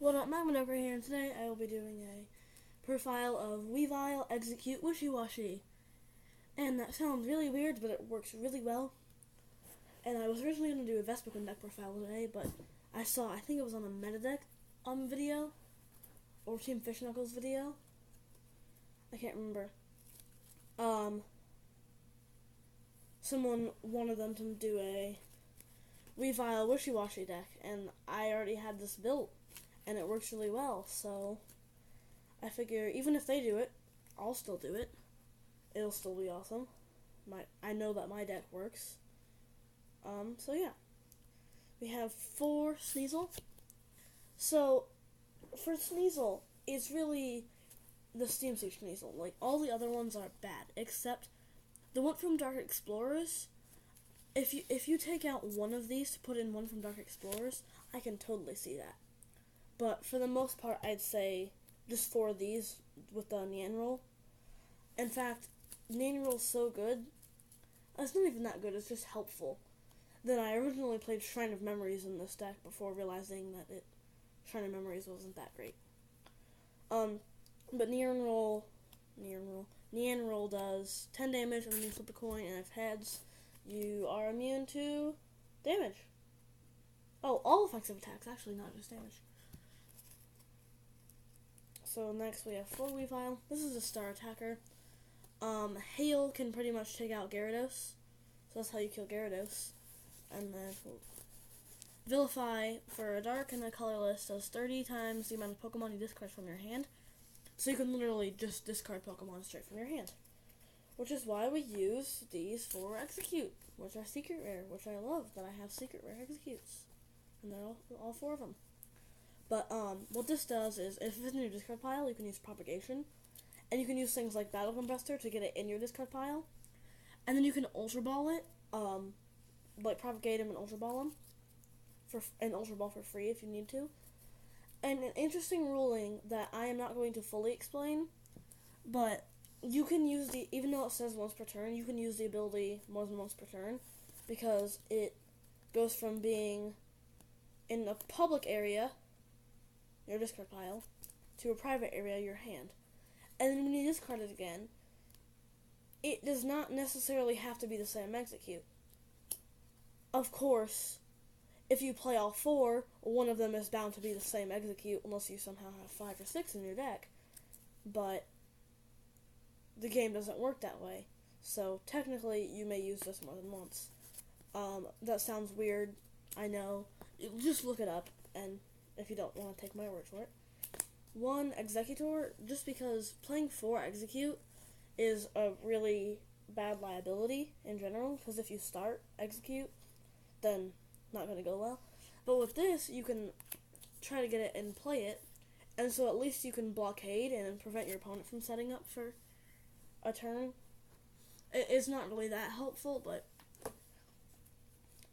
What up, Magma here, and today I will be doing a profile of Weavile, Exeggcute, Wishiwashi. And that sounds really weird, but it works really well. And I was originally going to do a Vespa deck profile today, but I think it was on a meta deck video, or Team Fish Knuckles video. I can't remember. Someone wanted them to do a Weavile Wishiwashi deck, and I already had this built. And it works really well, so I figure even if they do it, I'll still do it. It'll still be awesome. I know that my deck works. So yeah. We have 4 Sneasel. So, for Sneasel, it's really the Steam Siege Sneasel. Like, all the other ones are bad, except the one from Dark Explorers. If you take out one of these to put in one from Dark Explorers, I can totally see that. But for the most part, I'd say just 4 of these with the Nyan roll. In fact, Nyan roll's so good, it's not even that good, it's just helpful, that I originally played Shrine of Memories in this deck before realizing that Shrine of Memories wasn't that great. But Nyan roll does 10 damage, and when you flip a coin and if heads, you are immune to damage. Oh, all offensive attacks, actually, not just damage. So next we have 4 Weavile. This is a star attacker. Hail can pretty much take out Gyarados. So that's how you kill Gyarados. And then Vilify for a dark and a colorless does 30 times the amount of Pokemon you discard from your hand. So you can literally just discard Pokemon straight from your hand. Which is why we use these for Exeggcute, which are secret rare, which I love that I have secret rare Exeggcutes. And they're all 4 of them. But what this does is, if it's in your discard pile, you can use Propagation. And you can use things like Battle Combustor to get it in your discard pile. And then you can Ultra Ball it, like Propagate him and Ultra Ball him. Ultra Ball for free if you need to. And an interesting ruling that I am not going to fully explain, but you can use even though it says once per turn, you can use the ability more than once per turn. Because it goes from being in a public area, your discard pile, to a private area, your hand. And then when you discard it again, it does not necessarily have to be the same Exeggcute. Of course, if you play all 4, one of them is bound to be the same Exeggcute unless you somehow have 5 or 6 in your deck. But the game doesn't work that way. So technically, you may use this more than once. That sounds weird, I know. Just look it up, and if you don't want to take my word for it. 1 Exeggutor, just because playing 4 Exeggcute is a really bad liability in general, because if you start Exeggcute, then not going to go well. But with this, you can try to get it and play it, and so at least you can blockade and prevent your opponent from setting up for a turn. It's not really that helpful, but...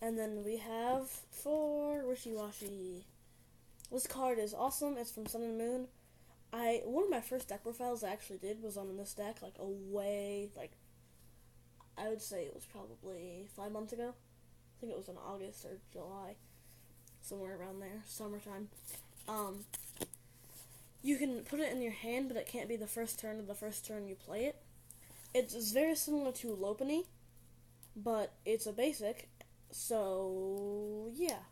And then we have 4 Wishiwashi. This card is awesome. It's from Sun and Moon. One of my first deck profiles I actually did was on this deck, I would say it was probably 5 months ago. I think it was in August or July, somewhere around there, summertime. You can put it in your hand, but it can't be the first turn of the first turn you play it. It's very similar to Lopunny, but it's a basic, so yeah.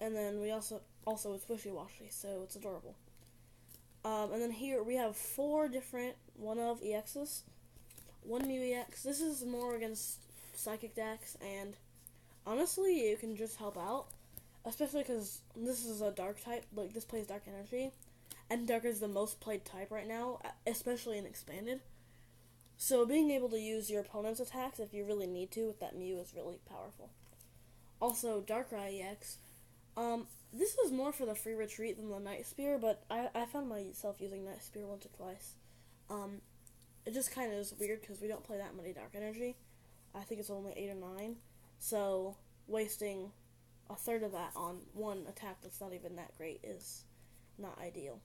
And then we also it's Wishiwashi, so it's adorable. And then here we have 4 different 1-of EXs. 1 Mew EX. This is more against Psychic decks, and honestly, it can just help out. Especially because this is a Dark type, like this plays Dark Energy. And Dark is the most played type right now, especially in Expanded. So being able to use your opponent's attacks if you really need to with that Mew is really powerful. Also, Darkrai EX. This is more for the free retreat than the Night Spear, but I found myself using Night Spear once or twice. It just kind of is weird because we don't play that many Dark Energy. I think it's only 8 or 9. So, wasting a third of that on one attack that's not even that great is not ideal.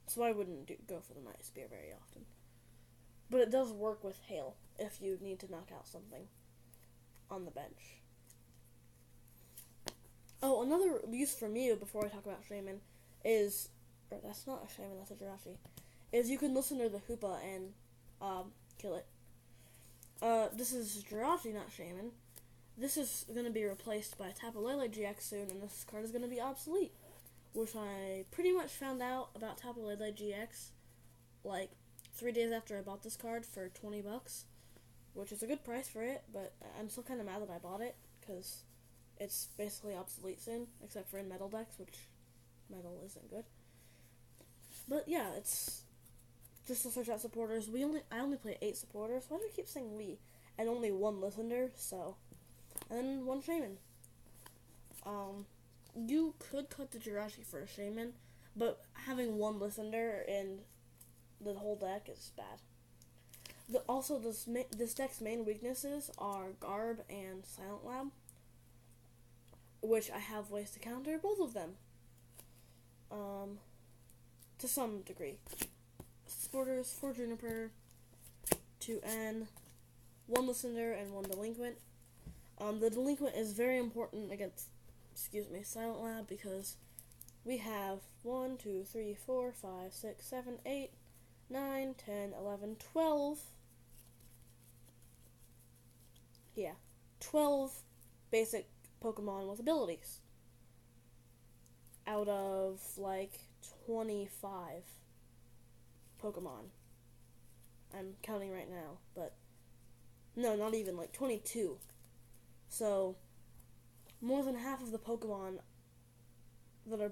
So I wouldn't go for the Night Spear very often. But it does work with Hail if you need to knock out something on the bench. Oh, Oh, another use for Mew before I talk about Shaman is, or that's not a Shaman, that's a Jirachi, is you can listen to the Hoopa and kill it. This is Jirachi, not Shaman. This is going to be replaced by Tapu Lele GX soon, and this card is going to be obsolete, which I pretty much found out about Tapu Lele GX like 3 days after I bought this card for $20, which is a good price for it, but I'm still kind of mad that I bought it, because it's basically obsolete soon, except for in metal decks, which metal isn't good. But yeah, it's just to search out supporters. I only play 8 supporters. Why do I keep saying we? And only 1 listener, so. And then 1 shaman. You could cut the Jirachi for a shaman, but having 1 listener in the whole deck is bad. Also, this deck's main weaknesses are Garb and Silent Lab, which I have ways to counter both of them. To some degree. Supporters, 4 Juniper, 2 N, 1 Listener, and 1 Delinquent. The Delinquent is very important against, Silent Lab, because we have 1, 2, 3, 4, 5, 6, 7, 8, 9, 10, 11, 12. Yeah, 12 basic Pokemon with abilities out of like 25 Pokemon. I'm counting right now, but no, not even, like 22. So more than half of the Pokemon that are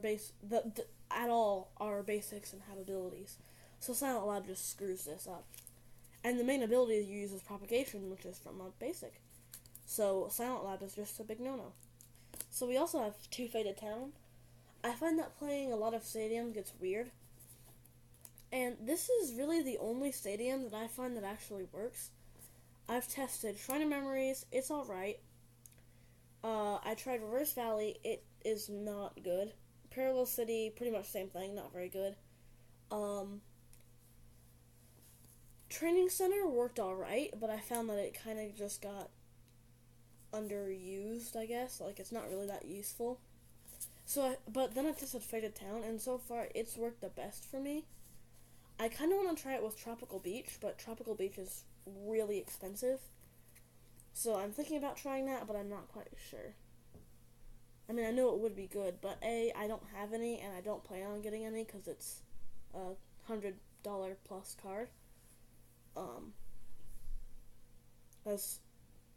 at all are basics and have abilities. So Silent Lab just screws this up. And the main ability you use is Propagation, which is from a basic. So Silent Lab is just a big no-no. So we also have 2 Faded Town. I find that playing a lot of stadiums gets weird. And this is really the only stadium that I find that actually works. I've tested Shrine of Memories, it's alright. I tried Reverse Valley, it is not good. Parallel City, pretty much same thing, not very good. Training Center worked alright, but I found that it kind of just got underused, I guess. Like, it's not really that useful. But then I tested Faded Town, and so far it's worked the best for me. I kind of want to try it with Tropical Beach, but Tropical Beach is really expensive. So I'm thinking about trying that, but I'm not quite sure. I mean, I know it would be good, but A, I don't have any, and I don't plan on getting any, because it's a $100 plus card. That's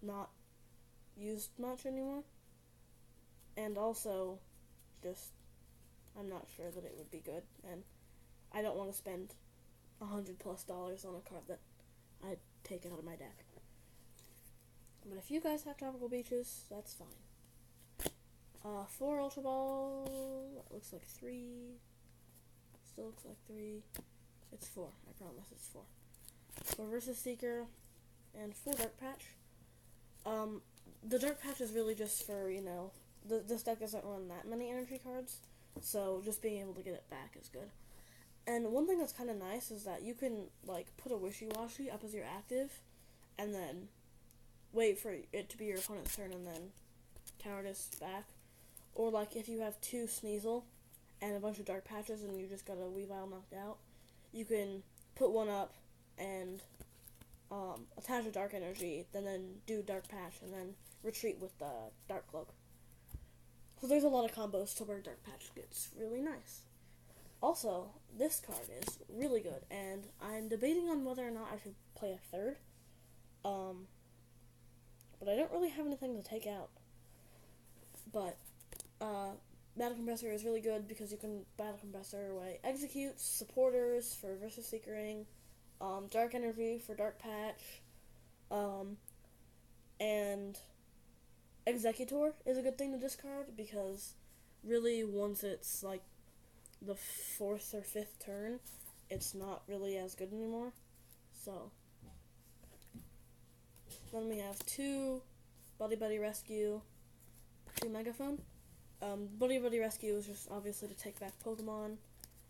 not used much anymore. And also, I'm not sure that it would be good, and I don't want to spend $100 plus on a card that I'd take out of my deck. But if you guys have Tropical Beaches, that's fine. 4 Ultra Ball, that looks like 3, still looks like 3, it's 4, I promise it's 4. 4 Versus Seeker, and 4 Dark Patch. The Dark Patch is really just for, this deck doesn't run that many energy cards, so just being able to get it back is good. And one thing that's kind of nice is that you can, put a Wishiwashi up as your active, and then wait for it to be your opponent's turn, and then Cowardice back. Or, if you have 2 Sneasel and a bunch of Dark Patches, and you just got a Weavile knocked out, you can put one up and attach a Dark Energy, then do Dark Patch, and then retreat with the Dark Cloak. So there's a lot of combos to where Dark Patch gets really nice. Also, this card is really good, and I'm debating on whether or not I should play a third. But I don't really have anything to take out. But, Battle Compressor is really good because you can Battle Compressor away Exeggcute, Supporters for Versus Seekering, Dark Energy for Dark Patch, and Exeggutor is a good thing to discard because really once it's the 4th or 5th turn, it's not really as good anymore. So then we have 2 Buddy Buddy Rescue, 2 Megaphone. Buddy Buddy Rescue is just obviously to take back Pokemon,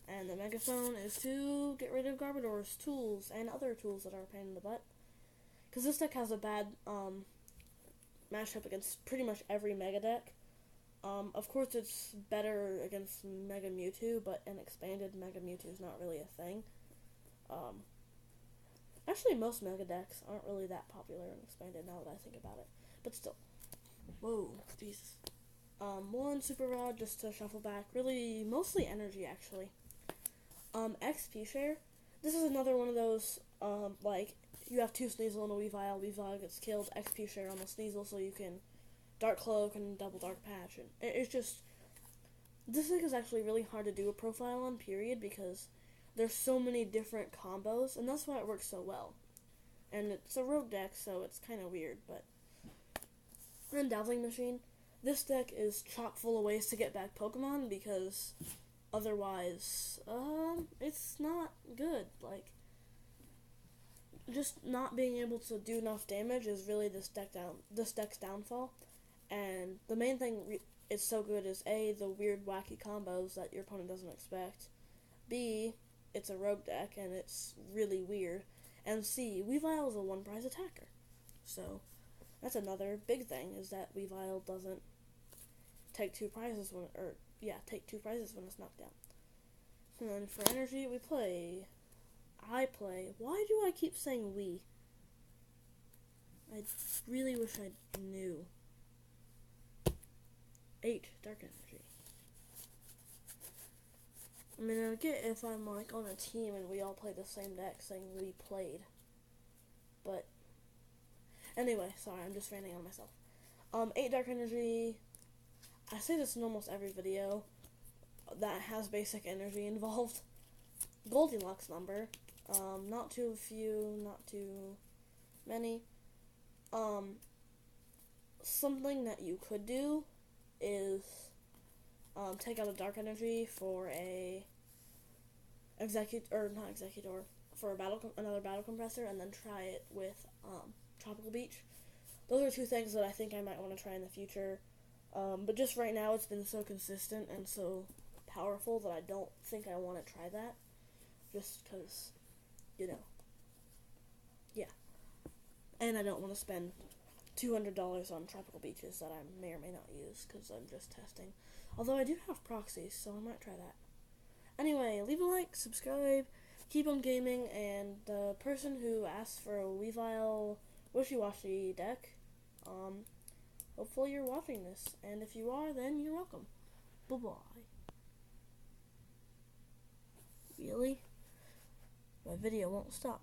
and the Megaphone is to get rid of Garbodor's tools and other tools that are a pain in the butt. Because this deck has a bad matchup against pretty much every Mega deck. Of course, it's better against Mega Mewtwo, but an expanded Mega Mewtwo is not really a thing. Actually, most Mega decks aren't really that popular and expanded now that I think about it. But still. Whoa, Jesus. One Super Rod just to shuffle back. Really, mostly energy, actually. XP Share. This is another one of those, like, you have two Sneasel and a Weavile. Weavile gets killed. XP Share on the Sneasel so you can Dark Cloak and double Dark Patch. And it's just, this deck is actually really hard to do a profile on, period, because there's so many different combos, and that's why it works so well. And it's a rogue deck, so it's kind of weird, but... And Dazzling Machine. This deck is chock full of ways to get back Pokemon, because otherwise, it's not good. Like, just not being able to do enough damage is really this deck's downfall. And the main thing it's so good is A, the weird wacky combos that your opponent doesn't expect. B, it's a rogue deck and it's really weird. And C, Weavile is a one prize attacker. So that's another big thing, is that Weavile doesn't take two prizes when it's knocked down. And then for energy I play, why do I keep saying we? I really wish I knew. 8 Dark Energy. I mean, I get if I'm like on a team and we all play the same deck saying we played. But anyway, sorry, I'm just ranting on myself. 8 Dark Energy. I say this in almost every video that has basic energy involved. Goldilocks number. Not too few, not too many. Something that you could do is take out a Dark Energy for a for another Battle Compressor, and then try it with Tropical Beach. Those are two things that I think I might want to try in the future. But just right now, it's been so consistent and so powerful that I don't think I want to try that. Just because, yeah. And I don't want to spend $200 on Tropical Beaches that I may or may not use, because I'm just testing. Although I do have proxies, so I might try that. Anyway, leave a like, subscribe, keep on gaming, and the person who asked for a Weavile Wishiwashi deck, hopefully you're watching this, and if you are, then you're welcome. Bye-bye. Really? My video won't stop.